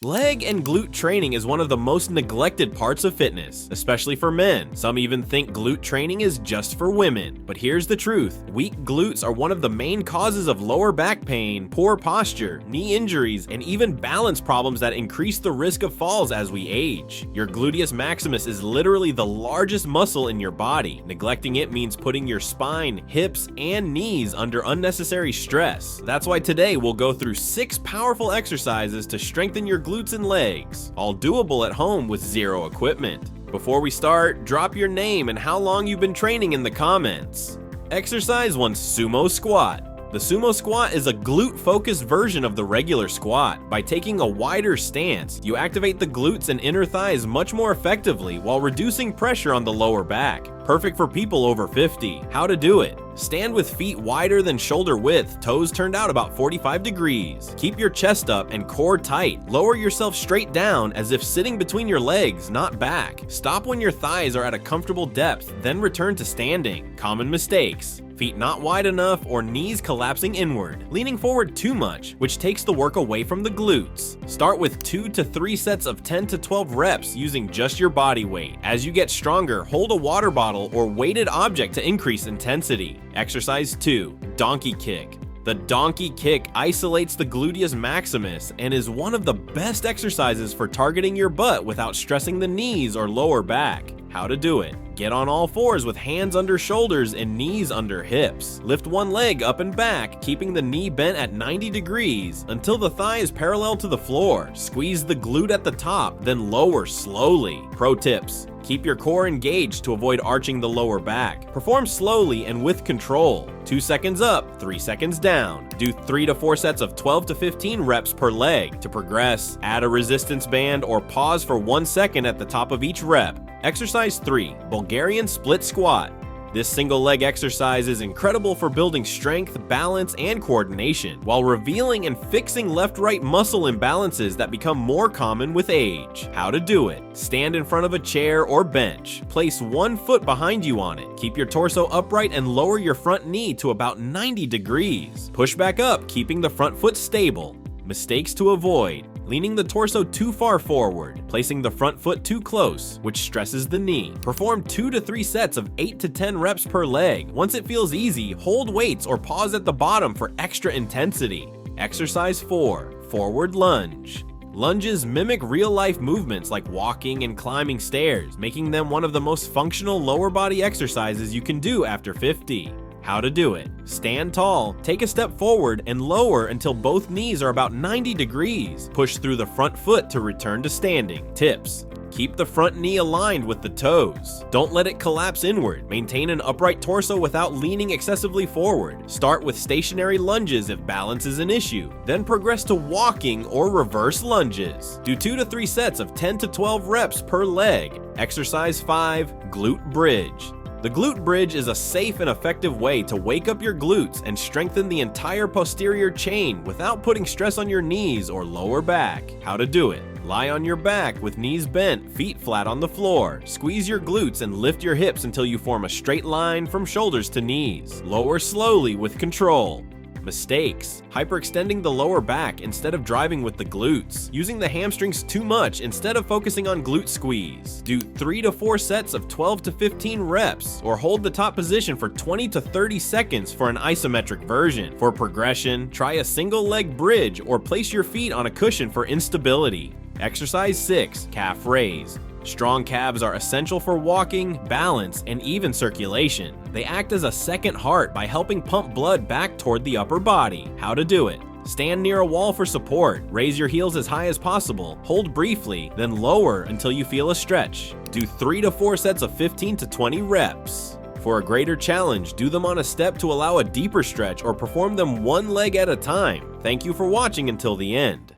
Leg and glute training is one of the most neglected parts of fitness, especially for men. Some even think glute training is just for women. But here's the truth. Weak glutes are one of the main causes of lower back pain, poor posture, knee injuries, and even balance problems that increase the risk of falls as we age. Your gluteus maximus is literally the largest muscle in your body. Neglecting it means putting your spine, hips, and knees under unnecessary stress. That's why today we'll go through 6 powerful exercises to strengthen your glutes and legs, all doable at home with zero equipment. Before we start, drop your name and how long you've been training in the comments. Exercise 1: Sumo Squat. The sumo squat is a glute-focused version of the regular squat. By taking a wider stance, you activate the glutes and inner thighs much more effectively while reducing pressure on the lower back. Perfect for people over 50. How to do it? Stand with feet wider than shoulder width, toes turned out about 45 degrees. Keep your chest up and core tight. Lower yourself straight down as if sitting between your legs, not back. Stop when your thighs are at a comfortable depth, then return to standing. Common mistakes: feet not wide enough or knees collapsing inward, leaning forward too much, which takes the work away from the glutes. Start with 2 to 3 sets of 10 to 12 reps using just your body weight. As you get stronger, hold a water bottle or weighted object to increase intensity. Exercise 2: Donkey Kick. The donkey kick isolates the gluteus maximus and is one of the best exercises for targeting your butt without stressing the knees or lower back. How to do it? Get on all fours with hands under shoulders and knees under hips. Lift one leg up and back, keeping the knee bent at 90 degrees until the thigh is parallel to the floor. Squeeze the glute at the top, then lower slowly. Pro tips: keep your core engaged to avoid arching the lower back. Perform slowly and with control. 2 seconds up, 3 seconds down. Do 3 to 4 sets of 12 to 15 reps per leg. To progress, add a resistance band or pause for 1 second at the top of each rep. Exercise 3: Bulgarian Split Squat. This single leg exercise is incredible for building strength, balance, and coordination, while revealing and fixing left-right muscle imbalances that become more common with age. How to do it? Stand in front of a chair or bench. Place one foot behind you on it. Keep your torso upright and lower your front knee to about 90 degrees. Push back up, keeping the front foot stable. Mistakes to avoid: leaning the torso too far forward, placing the front foot too close, which stresses the knee. Perform 2 to 3 sets of 8 to 10 reps per leg. Once it feels easy, hold weights or pause at the bottom for extra intensity. Exercise 4: Forward Lunge. Lunges mimic real-life movements like walking and climbing stairs, making them one of the most functional lower body exercises you can do after 50. How to do it? Stand tall, take a step forward, and lower until both knees are about 90 degrees. Push through the front foot to return to standing. Tips: keep the front knee aligned with the toes. Don't let it collapse inward. Maintain an upright torso without leaning excessively forward. Start with stationary lunges if balance is an issue. Then progress to walking or reverse lunges. Do 2 to 3 sets of 10 to 12 reps per leg. Exercise 5: Glute Bridge. The glute bridge is a safe and effective way to wake up your glutes and strengthen the entire posterior chain without putting stress on your knees or lower back. How to do it? Lie on your back with knees bent, feet flat on the floor. Squeeze your glutes and lift your hips until you form a straight line from shoulders to knees. Lower slowly with control. Mistakes: hyperextending the lower back instead of driving with the glutes. Using the hamstrings too much instead of focusing on glute squeeze. Do 3 to 4 sets of 12 to 15 reps, or hold the top position for 20 to 30 seconds for an isometric version. For progression, try a single leg bridge or place your feet on a cushion for instability. Exercise 6: Calf Raise. Strong calves are essential for walking, balance, and even circulation. They act as a second heart by helping pump blood back toward the upper body. How to do it? Stand near a wall for support. Raise your heels as high as possible. Hold briefly, then lower until you feel a stretch. Do 3 to 4 sets of 15 to 20 reps. For a greater challenge, do them on a step to allow a deeper stretch or perform them one leg at a time. Thank you for watching until the end.